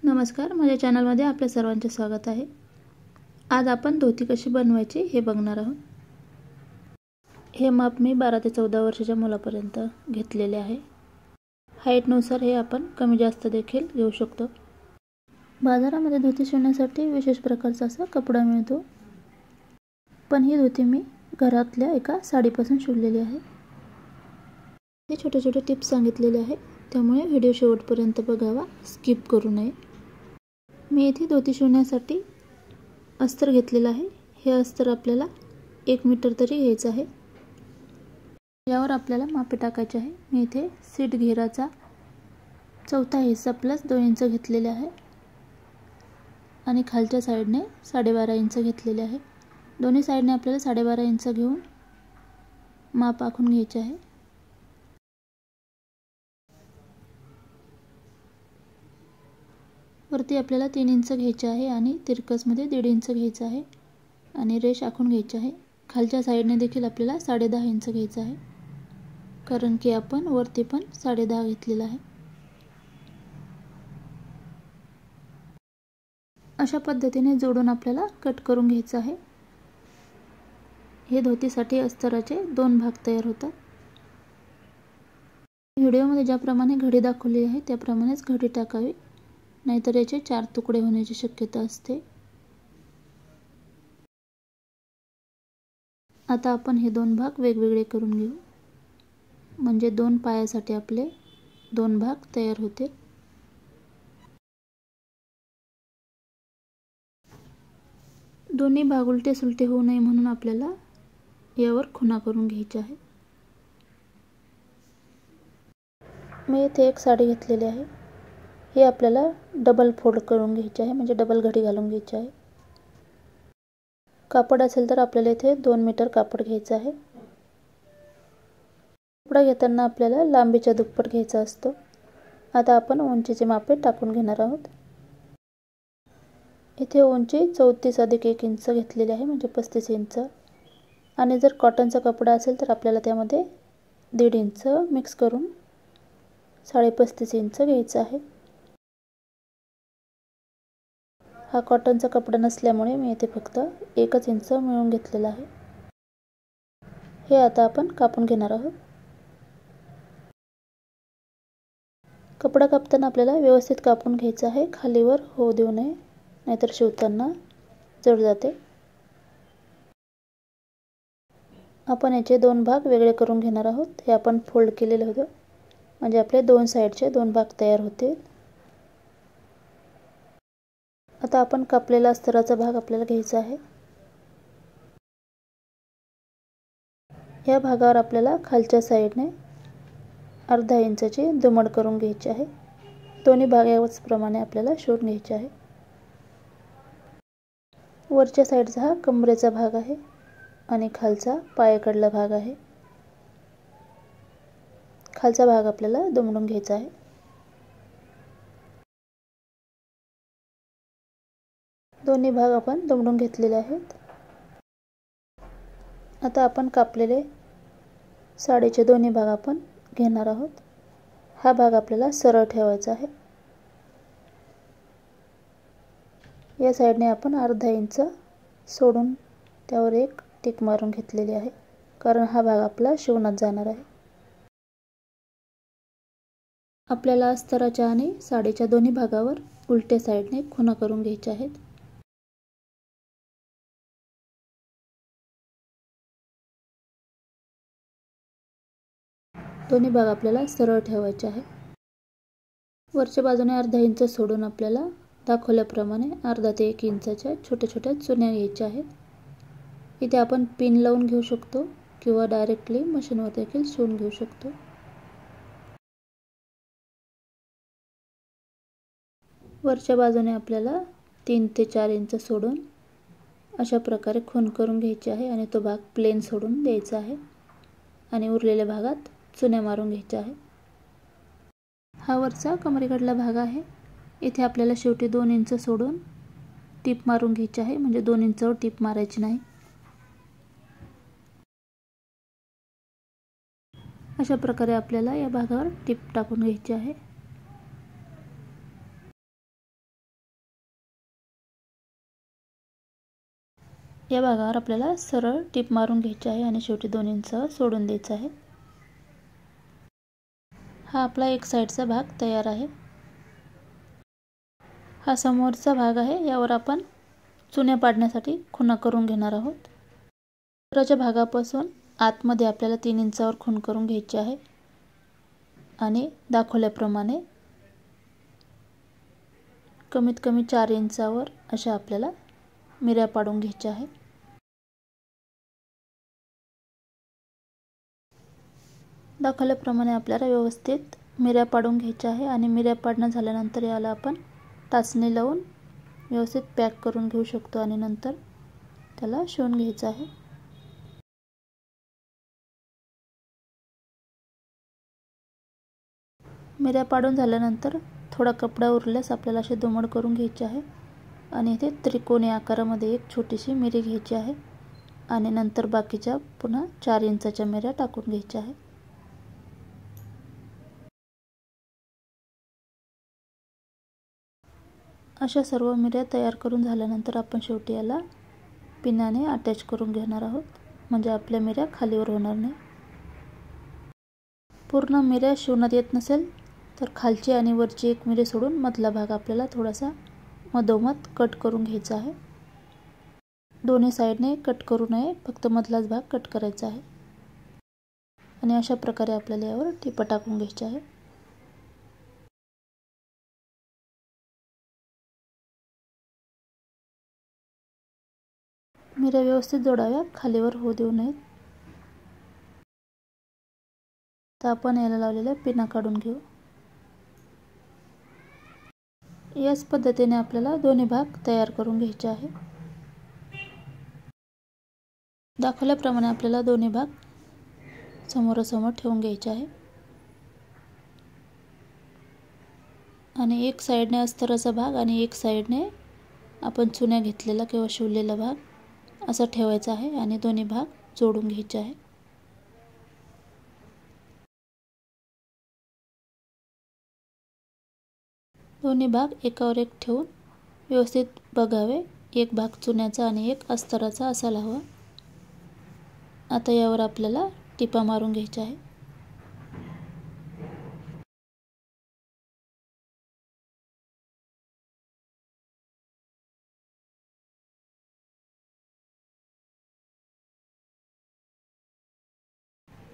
नमस्कार, माझ्या चॅनलमध्ये आपल्या सर्वांचे स्वागत आहे। आज आपण धोती कशी बनवायची हे बघणार आहोत। हे माप मी 12 ते 14 वर्षाच्या मुलापर्यंत घेतलेले आहे। हाईट नुसार हे आपण कमी जास्त देखील घेऊ शकतो। बाजारामध्ये धोती शिवण्यासाठी विशेष प्रकारचा असा कपडा मिळतो, पण ही धोती मी घरातल्या एका साडीपासून शिवलेली आहे। हे छोटे छोटे टिप्स सांगितलेले आहे, त्यामुळे व्हिडिओ शेवटपर्यंत बघावा, स्किप करू नये। मी इथे धोती शिवण्यासाठी अस्तर घेतलेला आहे। हे अस्तर आपल्याला 1 मीटर तरी घ्यायचं आहे। यावर आपल्याला मापे टाकायचे आहे। मी इथे सीट घेराचा चौथा हिस्सा प्लस 2 इंच घेतलेले आहे आणि खालच्या साइडने 12.5 इंच घेतलेले आहे। दोन्ही साइडने आपल्याला 12.5 इंच घेऊन माप आखून घ्यायचे आहे। वरती आपल्याला 3 इंच घ्यायचे आहे आणि तिरकसमध्ये 1.5 इंच घ्यायचं आहे आणि रेष आखून घ्यायची आहे। खालच्या साइडने देखील आपल्याला 10.5 इंच घ्यायचं आहे, कारण की आपण वरती पण 10.5 घेतलेला आहे। अशा पद्धतीने जोडून आपल्याला कट करून घ्यायचं आहे। हे धोतीसाठी अस्तराचे 2 भाग तयार होतात। व्हिडिओमध्ये ज्याप्रमाणे घडी दाखवली आहे त्याप्रमाणेच घडी टाकावी, नाहीतर याचे 4 तुकडे होण्याची शक्यता असते। आता आपण हे 2 भाग वेगवेगळे करून घेऊ, म्हणजे 2 पायासाठी आपले 2 भाग तयार होते। दोन्ही भाग उलटे सुलटे होऊ नये म्हणून आपल्याला यावर खुणा करून घ्यायच्या आहेत। मी इथे एक साडी घेतलेली आहे। हे आपल्याला डबल फोल्ड करून घ्यायचे आहे, म्हणजे डबल घडी घालून घ्यायची आहे। कापड असेल तर आपल्याला इथे 2 मीटर कापड घ्यायचं आहे। कपडा घेताना आपल्याला लांबीच्या दुप्पट घ्यायचा असतो। आता आपण उंचीचे मापे टाकून घेणार आहोत। इथे उंची 34 + 1 इंच घेतलेली आहे, म्हणजे 35 इंच। आणि जर कॉटनचा कपडा असेल तर आपल्याला त्यामध्ये 1.5 इंच मिक्स करून 35.5 इंच घ्यायचा आहे। हा कॉटनचा कपडा नसल्यामुळे मी इथे फक्त 1 इंच मिळवून घेतलेला आहे। हे आता आपण कापून घेणार आहोत। कपडा कापताना आपल्याला व्यवस्थित कापून घ्यायचा आहे, खालीवर होऊ देऊ नये, नाहीतर शिवताना जड जाते। आपण याचे 2 भाग वेगळे करून घेणार आहोत। हे आपण फोल्ड केलेले होते, म्हणजे आपले 2 साइडचे 2 भाग तयार होतील। आता आपण कापलेला अस्तराचा भाग आपल्याला घ्यायचा आहे। या भागावर आपल्याला खालच्या साइडने अर्धा इंचाची दुमड करून घ्यायची आहे। दोन्ही भाग याचप्रमाणे आपल्याला शिवून घ्यायचे आहे। वरच्या साइडचा हा कमरेचा भाग आहे आणि खालचा पायाकडला भाग आहे। खालचा भाग आपल्याला दुमडून घ्यायचा आहे। दोन्ही भाग आपण दुमडून घेतलेले आहेत। आता आपण कापलेले साडीचे दोन्ही भाग आपण घेणार आहोत। हा भाग आपल्याला सरळ ठेवायचा आहे। या साइडने आपण अर्धा इंच सोडून त्यावर एक टिक मारून घेतलेली आहे, कारण हा भाग आपला शिवणात जाणार आहे। आपल्याला अस्तराच्या आणि साडीच्या दोन्ही भागावर उलट्या साइडने खुणा करून घ्यायच्या आहेत। दोन्ही भाग आपल्याला सरळ ठेवायचे आहे। वरच्या बाजूने अर्धा इंच सोडून आपल्याला दाखवल्याप्रमाणे अर्धा ते 1 इंचाच्या छोट्या छोट्या चुन्या घ्यायच्या आहेत। इथे आपण पिन लावून घेऊ शकतो किंवा डायरेक्टली मशीनवर देखील शिवून घेऊ शकतो। वरच्या बाजूने आपल्याला 3 ते 4 इंच सोडून अशा प्रकारे खूण करून घ्यायची आहे आणि तो भाग प्लेन सोडून द्यायचा आहे आणि उरलेल्या भागात चुन्या मारून घ्यायच्या आहे। हा वरचा कमरेकडला भाग आहे। इथे आपल्याला शेवटी 2 इंच सोडून टिप मारून घ्यायची आहे, म्हणजे 2 इंचावर टिप मारायची नाही। अशा प्रकारे आपल्याला या भागावर टिप टाकून घ्यायची आहे। या भागावर आपल्याला सरळ टीप मारून घ्यायची आहे आणि शेवटी 2 इंच सोडून द्यायचं आहे. हा आपला एक साईडचा भाग तयार आहे. हा समोरचा भाग आहे, यावर आपण चुन्या पाडण्यासाठी खुणा करून घेणार आहोत. वरच्या भागापासून आतमध्ये आपल्याला 3 इंचावर खूण करून घ्यायची आहे आणि दाखवल्याप्रमाणे कमीत कमी 4 इंचावर अशा आपल्याला मिऱ्या पाडून घ्यायच्या आहे. दाखवल्याप्रमाणे आपल्याला व्यवस्थित मिऱ्या पाडून घ्यायच्या आहे आणि मिऱ्या पाडणं झाल्यानंतर याला आपण टाचणी लावून व्यवस्थित पॅक करून घेऊ शकतो आणि नंतर त्याला शिवून घ्यायचं आहे. मिऱ्या पाडून झाल्यानंतर थोडा कपडा उरल्यास आपल्याला असे दुमड करून घ्यायचे आहे आणि इथे त्रिकोणी आकारामध्ये एक छोटीशी मिरी घ्यायची आहे आणि नंतर बाकीच्या पुन्हा 4 इंचाच्या मिऱ्या टाकून घ्यायच्या आहे. अशा सर्व मिऱ्या तयार करून झाल्यानंतर आपण शेवटी याला पिनाने अटॅच करून घेणार आहोत, म्हणजे आपल्या मिऱ्या खालीवर होणार नाही. पूर्ण मिऱ्या शिवण्यात येत नसेल तर खालची आणि वरची एक मिरी सोडून मधला भाग आपल्याला थोडासा मधोमध कट करून घ्यायचा आहे. दोन्ही साईडने कट करू नये, फक्त मधलाच भाग कट करायचा आहे आणि अशा प्रकारे आपल्याला यावर टिपा टाकून घ्यायच्या आहे. मिऱ्या व्यवस्थित जोडाव्या, खालीवर होऊ देऊ नयेत. तर आपण याला लावलेल्या पिना काढून घेऊ. याच पद्धतीने आपल्याला दोन्ही भाग तयार करून घ्यायचे आहे. दाखवल्याप्रमाणे आपल्याला दोन्ही भाग समोरासमोर ठेवून घ्यायचे आहे आणि एक साईडने अस्तराचा भाग आणि एक साईडने आपण चुन्या घेतलेला किंवा शिवलेला भाग असा ठेवायचा आहे आणि दोन्ही भाग जोडून घ्यायचे आहे. दोन्ही भाग एकावर एक ठेवून व्यवस्थित बघावे. एक भाग चुन्याचा आणि एक अस्तराचा असायला हवा. आता यावर आपल्याला टिपा मारून घ्यायच्या आहे.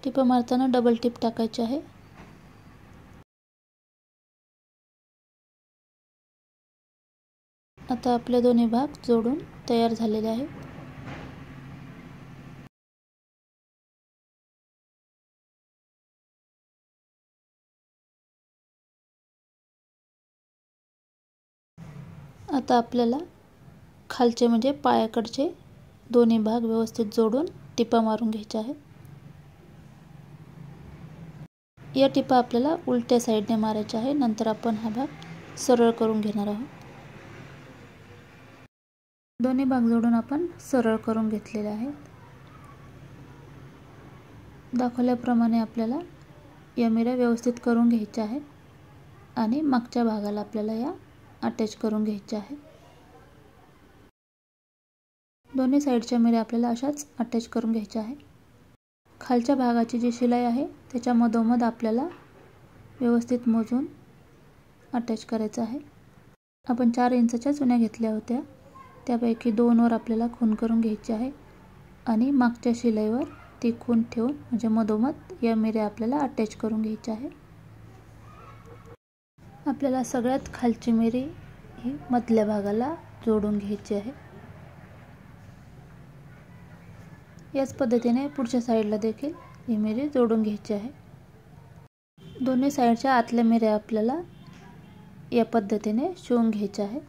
टिपा मारताना डबल टिप टाकायची आहे. आता आपले दोन्ही भाग जोडून तयार झालेले आहेत. आता आपल्याला खालचे म्हणजे पायाकडचे दोन्ही भाग व्यवस्थित जोडून टिपा मारून घ्यायच्या आहेत. या टिपा आपल्याला उलट्या साईडने मारायच्या आहे. नंतर आपण हा भाग सरळ करून घेणार आहोत. दोन्ही भाग जोडून आपण सरळ करून घेतलेले आहेत. दाखवल्याप्रमाणे आपल्याला या मिऱ्या व्यवस्थित करून घ्यायच्या आहेत आणि मागच्या भागाला आपल्याला या अटॅच करून घ्यायच्या आहेत. दोन्ही साईडच्या मिऱ्या आपल्याला अशाच अटॅच करून घ्यायच्या आहेत. खालच्या भागाची जी शिलाई आहे त्याच्या मधोमध आपल्याला व्यवस्थित मोजून अटॅच करायचं आहे. आपण 4 इंचाच्या चुन्या घेतल्या होत्या, त्यापैकी 2 वर आपल्याला खूण करून घ्यायची आहे आणि मागच्या शिलाईवर ती खूण ठेवून म्हणजे मधोमध या मिऱ्या आपल्याला अटॅच करून घ्यायच्या आहे. आपल्याला सगळ्यात खालची मिरी ही मधल्या भागाला जोडून घ्यायची आहे. याच पद्धतीने पुढच्या साईडला देखील ही मिरी जोडून घ्यायची आहे. दोन्ही साईडच्या आतल्या मिऱ्या आपल्याला या पद्धतीने शिवून घ्यायच्या आहेत.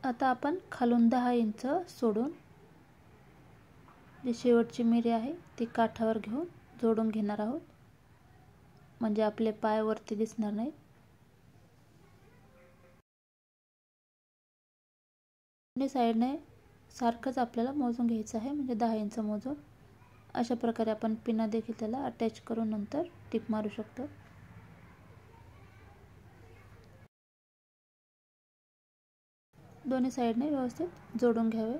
आता आपण खालून 10 इंच सोडून जी शेवटची मिरी आहे ती काठावर घेऊन जोडून घेणार आहोत, म्हणजे आपले पाय वरती दिसणार नाहीत. दोन्ही साईडने सारखंच आपल्याला मोजून घ्यायचं आहे, म्हणजे 10 इंच मोजून. अशा प्रकारे आपण पिना देखील त्याला अटॅच करून नंतर टिप मारू शकतो. दोन्ही साईडने व्यवस्थित जोडून घ्यावे.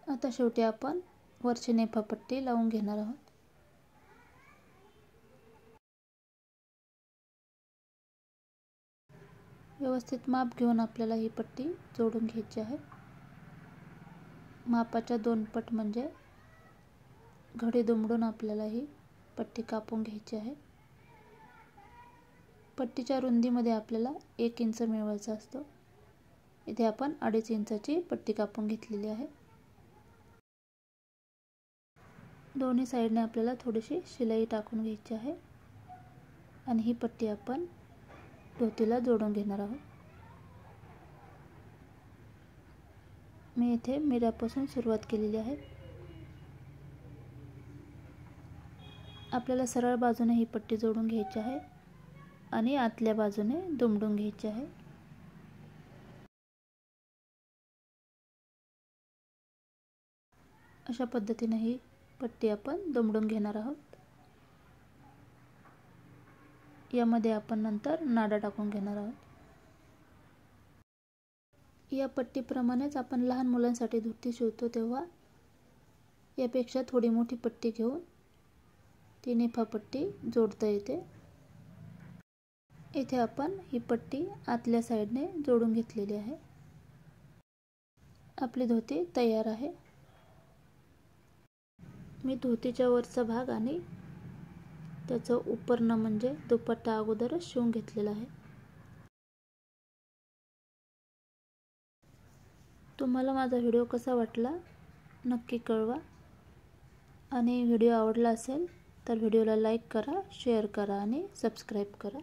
आता शेवटी आपण वरची नेफापट्टी लावून घेणार आहोत. व्यवस्थित माप घेऊन आपल्याला ही पट्टी जोडून घ्यायची आहे. मापाच्या 2 पट म्हणजे घडी दुमडून आपल्याला ही पट्टी कापून घ्यायची आहे. पट्टीच्या रुंदीमध्ये आपल्याला 1 इंच मिळवायचा असतो. इथे आपण 2.5 इंचाची पट्टी कापून घेतलेली आहे. दोन्ही साईडने आपल्याला थोडीशी शिलाई टाकून घ्यायची आहे आणि ही पट्टी आपण धोतीला जोडून घेणार आहोत. मी इथे मिऱ्यापासून सुरुवात केलेली आहे. आपल्याला सरळ बाजूने ही पट्टी जोडून घ्यायची आहे आणि आतल्या बाजूने दुमडून घ्यायची आहे. अशा पद्धतीने ही पट्टी आपण दुमडून घेणार आहोत. यामध्ये आपण नंतर नाडा टाकून घेणार आहोत. या पट्टीप्रमाणेच आपण लहान मुलांसाठी धोती शिवतो तेव्हा यापेक्षा थोडी मोठी पट्टी घेऊन ती नेफापट्टी जोडता येते. इथे आपण ही पट्टी आतल्या साईडने जोडून घेतलेली आहे. आपली धोती तयार आहे. मी धोतीच्या वरचा भाग आणि त्याचं उपरणं म्हणजे दुपट्टा अगोदरच शिवून घेतलेला आहे. तुम्हाला माझा व्हिडिओ कसा वाटला नक्की कळवा आणि व्हिडिओ आवडला असेल तर व्हिडिओला लाईक करा, शेअर करा आणि सबस्क्राईब करा.